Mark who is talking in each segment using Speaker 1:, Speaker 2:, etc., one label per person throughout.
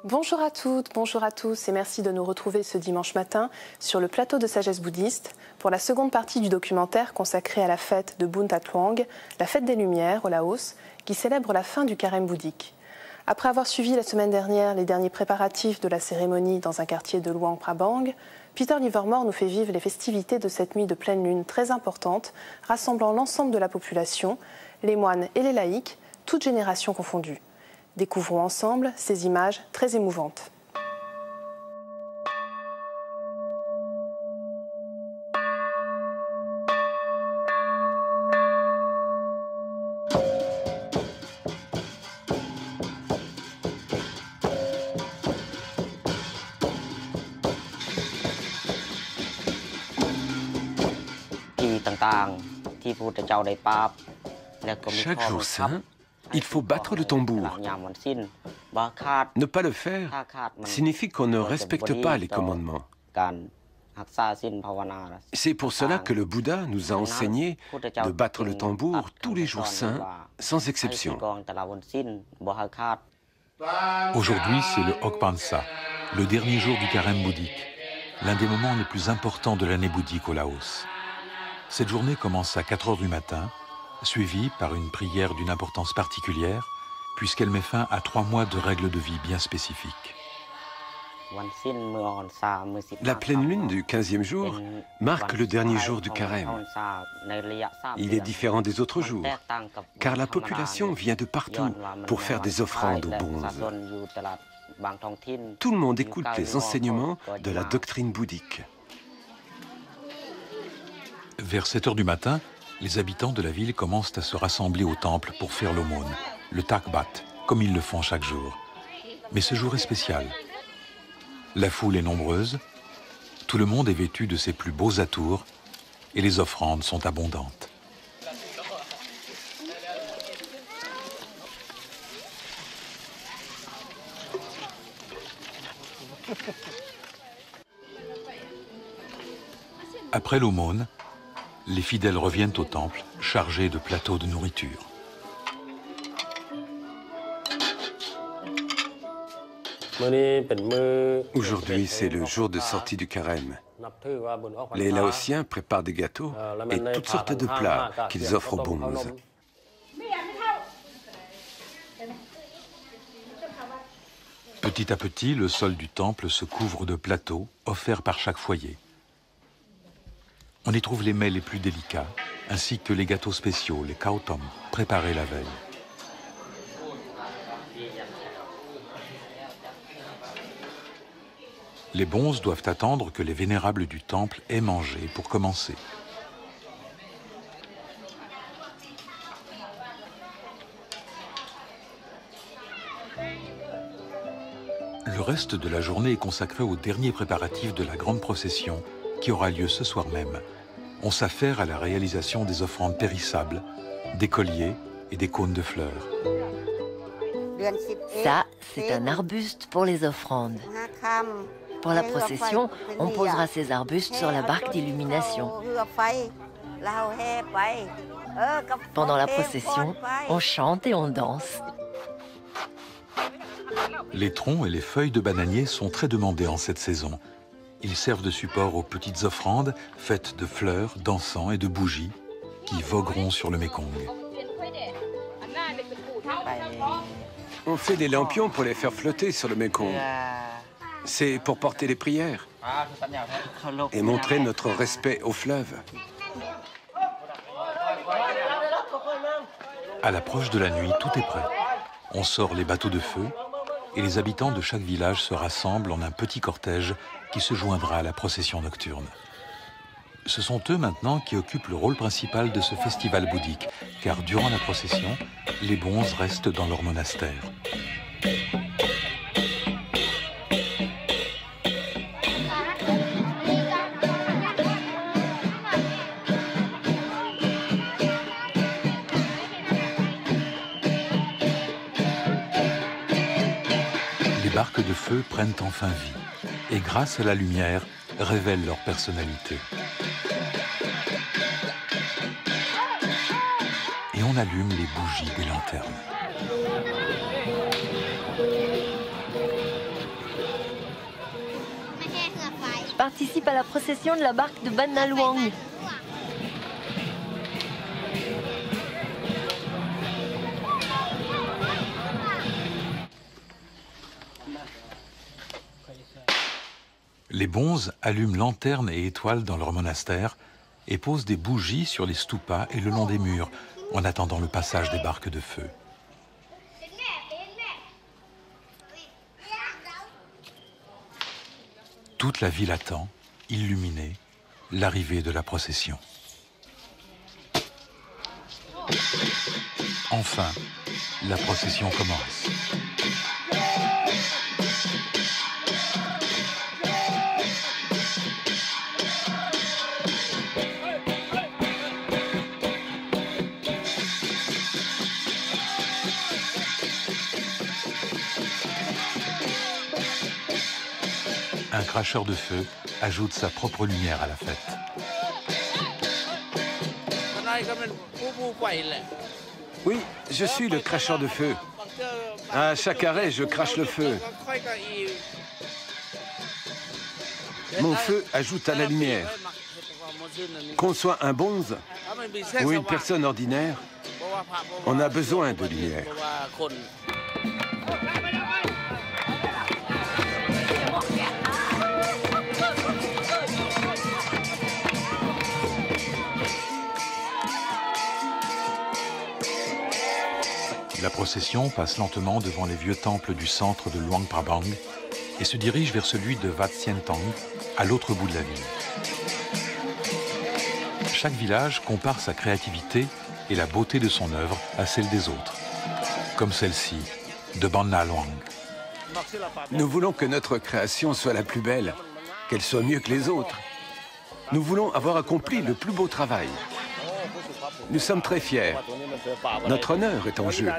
Speaker 1: Bonjour à toutes, bonjour à tous et merci de nous retrouver ce dimanche matin sur le plateau de Sagesse Bouddhiste pour la seconde partie du documentaire consacré à la fête de Bun Tat Luang, la fête des Lumières au Laos, qui célèbre la fin du carême bouddhique. Après avoir suivi la semaine dernière les derniers préparatifs de la cérémonie dans un quartier de Luang Prabang, Peter Livermore nous fait vivre les festivités de cette nuit de pleine lune très importante, rassemblant l'ensemble de la population, les moines et les laïcs, toutes générations confondues. Découvrons ensemble ces images très émouvantes.
Speaker 2: Chaque jour saint, il faut battre le tambour. Ne pas le faire signifie qu'on ne respecte pas les commandements. C'est pour cela que le Bouddha nous a enseigné de battre le tambour tous les jours saints, sans exception.
Speaker 3: Aujourd'hui, c'est le Hokpansa, le dernier jour du carême bouddhique, l'un des moments les plus importants de l'année bouddhique au Laos. Cette journée commence à 4 heures du matin, suivie par une prière d'une importance particulière, puisqu'elle met fin à 3 mois de règles de vie bien spécifiques.
Speaker 2: La pleine lune du 15e jour marque le dernier jour du carême. Il est différent des autres jours, car la population vient de partout pour faire des offrandes aux bonzes. Tout le monde écoute les enseignements de la doctrine bouddhique.
Speaker 3: Vers 7 heures du matin, les habitants de la ville commencent à se rassembler au temple pour faire l'aumône, le takbat, comme ils le font chaque jour. Mais ce jour est spécial. La foule est nombreuse, tout le monde est vêtu de ses plus beaux atours et les offrandes sont abondantes. Après l'aumône, les fidèles reviennent au temple chargés de plateaux de nourriture.
Speaker 2: Aujourd'hui, c'est le jour de sortie du carême. Les Laotiens préparent des gâteaux et toutes sortes de plats qu'ils offrent aux bonzes.
Speaker 3: Petit à petit, le sol du temple se couvre de plateaux offerts par chaque foyer. On y trouve les mets les plus délicats, ainsi que les gâteaux spéciaux, les khao tom, préparés la veille. Les bonzes doivent attendre que les vénérables du temple aient mangé pour commencer. Le reste de la journée est consacré aux derniers préparatifs de la grande procession qui aura lieu ce soir même. On s'affaire à la réalisation des offrandes périssables, des colliers et des cônes de fleurs.
Speaker 4: Ça, c'est un arbuste pour les offrandes. Pour la procession, on posera ces arbustes sur la barque d'illumination. Pendant la procession, on chante et on danse.
Speaker 3: Les troncs et les feuilles de bananier sont très demandés en cette saison. Ils servent de support aux petites offrandes faites de fleurs, d'encens et de bougies qui vogueront sur le Mékong.
Speaker 2: On fait des lampions pour les faire flotter sur le Mékong. C'est pour porter les prières et montrer notre respect au fleuve.
Speaker 3: À l'approche de la nuit, tout est prêt. On sort les bateaux de feu et les habitants de chaque village se rassemblent en un petit cortège qui se joindra à la procession nocturne. Ce sont eux maintenant qui occupent le rôle principal de ce festival bouddhique, car durant la procession, les bonzes restent dans leur monastère. Les barques de feu prennent enfin vie et grâce à la lumière, révèlent leur personnalité. Et on allume les bougies des lanternes.
Speaker 4: participent à la procession de la barque de Ban Na Luang.
Speaker 3: Les bonzes allument lanternes et étoiles dans leur monastère et posent des bougies sur les stupas et le long des murs en attendant le passage des barques de feu. Toute la ville attend, illuminée, l'arrivée de la procession. Enfin, la procession commence. Un cracheur de feu ajoute sa propre lumière à la fête.
Speaker 2: Oui, je suis le cracheur de feu. À chaque arrêt, je crache le feu. Mon feu ajoute à la lumière. Qu'on soit un bonze ou une personne ordinaire, on a besoin de lumière.
Speaker 3: La procession passe lentement devant les vieux temples du centre de Luang Prabang et se dirige vers celui de Wat Sien Tong, à l'autre bout de la ville. Chaque village compare sa créativité et la beauté de son œuvre à celle des autres, comme celle-ci, de Ban Na Luang.
Speaker 2: Nous voulons que notre création soit la plus belle, qu'elle soit mieux que les autres. Nous voulons avoir accompli le plus beau travail. Nous sommes très fiers. Notre honneur est en jeu.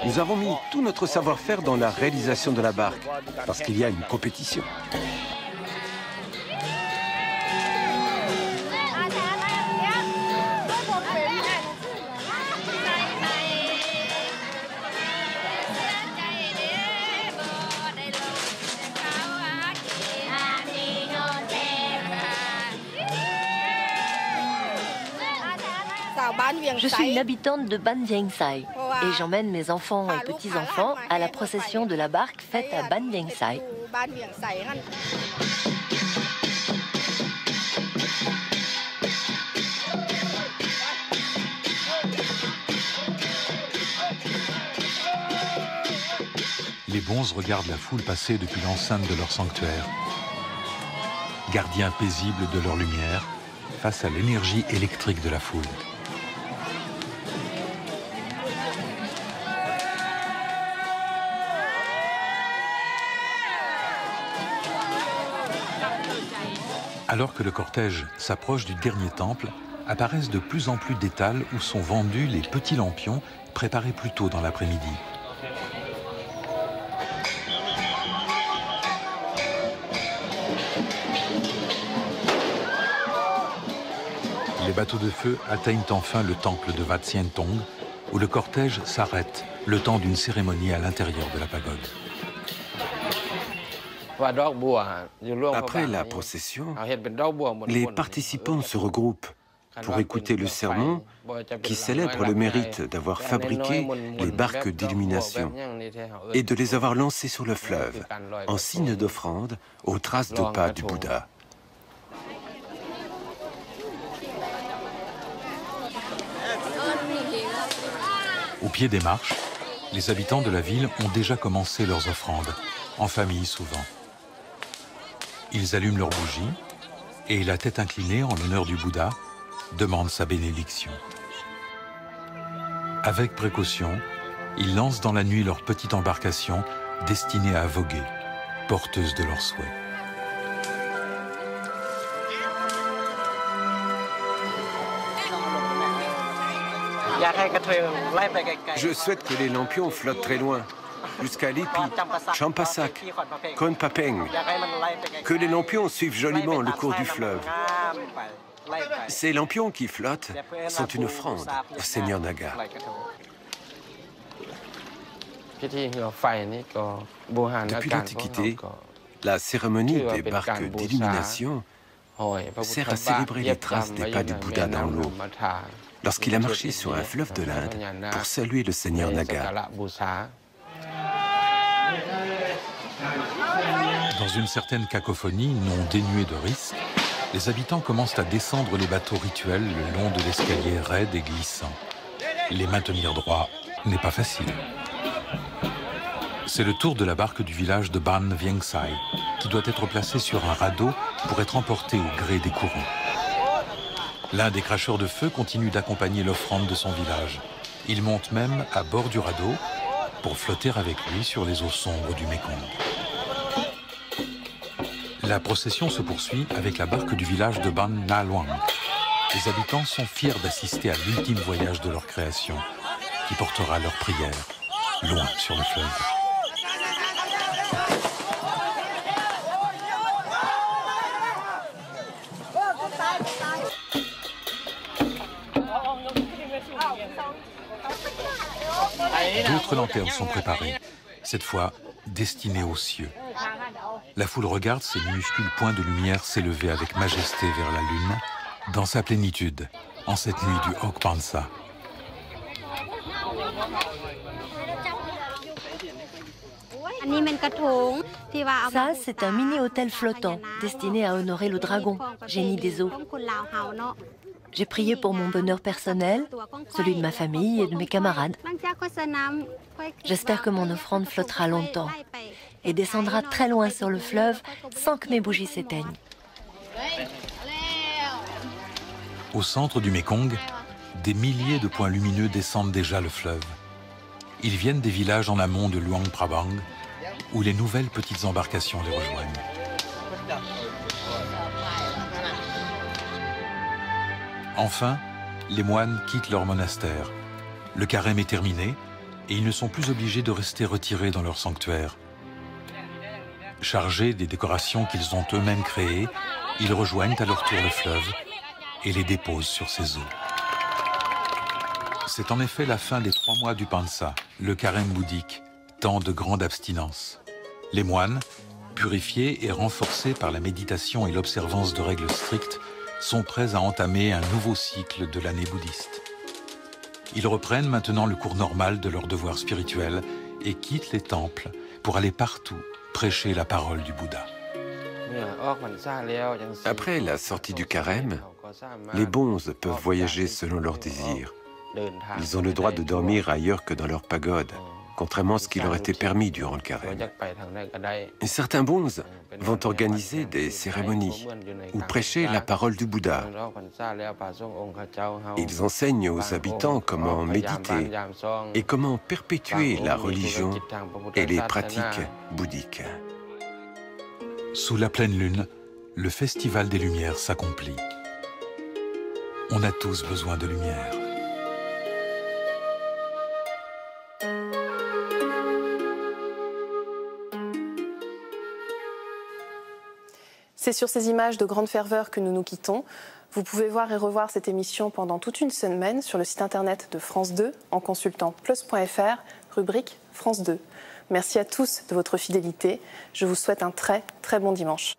Speaker 2: Nous avons mis tout notre savoir-faire dans la réalisation de la barque, parce qu'il y a une compétition.
Speaker 4: Je suis une habitante de Ban Vieng Sai et j'emmène mes enfants et petits-enfants à la procession de la barque faite à Ban Vieng Sai.
Speaker 3: Les bonzes regardent la foule passer depuis l'enceinte de leur sanctuaire, gardiens paisibles de leur lumière face à l'énergie électrique de la foule. Alors que le cortège s'approche du dernier temple, apparaissent de plus en plus d'étals où sont vendus les petits lampions préparés plus tôt dans l'après-midi. Les bateaux de feu atteignent enfin le temple de Wat Sien Tong, où le cortège s'arrête le temps d'une cérémonie à l'intérieur de la pagode.
Speaker 2: Après la procession, les participants se regroupent pour écouter le sermon qui célèbre le mérite d'avoir fabriqué les barques d'illumination et de les avoir lancées sur le fleuve en signe d'offrande aux traces de pas du Bouddha.
Speaker 3: Au pied des marches, les habitants de la ville ont déjà commencé leurs offrandes, en famille souvent. Ils allument leurs bougies et, la tête inclinée en l'honneur du Bouddha, demandent sa bénédiction. Avec précaution, ils lancent dans la nuit leur petite embarcation destinée à voguer, porteuse de leurs souhaits.
Speaker 2: Je souhaite que les lampions flottent très loin, jusqu'à Lipi, Champasak, Konpapeng. Que les lampions suivent joliment le cours du fleuve. Ces lampions qui flottent sont une offrande au Seigneur Naga. Depuis l'Antiquité, La cérémonie des barques d'illumination sert à célébrer les traces des pas du Bouddha dans l'eau, lorsqu'il a marché sur un fleuve de l'Inde pour saluer le seigneur Naga.
Speaker 3: Dans une certaine cacophonie non dénuée de risque, les habitants commencent à descendre les bateaux rituels le long de l'escalier raide et glissant. Les maintenir droits n'est pas facile. C'est le tour de la barque du village de Ban Vieng Sai, qui doit être placée sur un radeau pour être emportée au gré des courants. L'un des cracheurs de feu continue d'accompagner l'offrande de son village. Il monte même à bord du radeau pour flotter avec lui sur les eaux sombres du Mékong. La procession se poursuit avec la barque du village de Ban Na Luang. Les habitants sont fiers d'assister à l'ultime voyage de leur création, qui portera leurs prières loin sur le fleuve. D'autres lanternes sont préparées, cette fois destinées aux cieux. La foule regarde ces minuscules points de lumière s'élever avec majesté vers la lune, dans sa plénitude, en cette nuit du Hok Pansa.
Speaker 4: Ça, c'est un mini-hôtel flottant, destiné à honorer le dragon, génie des eaux. J'ai prié pour mon bonheur personnel, celui de ma famille et de mes camarades. J'espère que mon offrande flottera longtemps et descendra très loin sur le fleuve sans que mes bougies s'éteignent.
Speaker 3: Au centre du Mékong, des milliers de points lumineux descendent déjà le fleuve. Ils viennent des villages en amont de Luang Prabang, où les nouvelles petites embarcations les rejoignent. Enfin, les moines quittent leur monastère. Le carême est terminé et ils ne sont plus obligés de rester retirés dans leur sanctuaire. Chargés des décorations qu'ils ont eux-mêmes créées, ils rejoignent à leur tour le fleuve et les déposent sur ses eaux. C'est en effet la fin des 3 mois du Pansa, le carême bouddhique, temps de grande abstinence. Les moines, purifiés et renforcés par la méditation et l'observance de règles strictes, sont prêts à entamer un nouveau cycle de l'année bouddhiste. Ils reprennent maintenant le cours normal de leurs devoirs spirituels et quittent les temples pour aller partout prêcher la parole du Bouddha.
Speaker 2: Après la sortie du carême, les bonzes peuvent voyager selon leurs désirs. Ils ont le droit de dormir ailleurs que dans leur pagode, contrairement à ce qui leur était permis durant le carême. Et certains bonzes vont organiser des cérémonies ou prêcher la parole du Bouddha. Ils enseignent aux habitants comment méditer et comment perpétuer la religion et les pratiques bouddhiques.
Speaker 3: Sous la pleine lune, le festival des Lumières s'accomplit. On a tous besoin de lumière.
Speaker 1: C'est sur ces images de grande ferveur que nous nous quittons. Vous pouvez voir et revoir cette émission pendant toute une semaine sur le site internet de France 2 en consultant plus.fr, rubrique France 2. Merci à tous de votre fidélité. Je vous souhaite un très bon dimanche.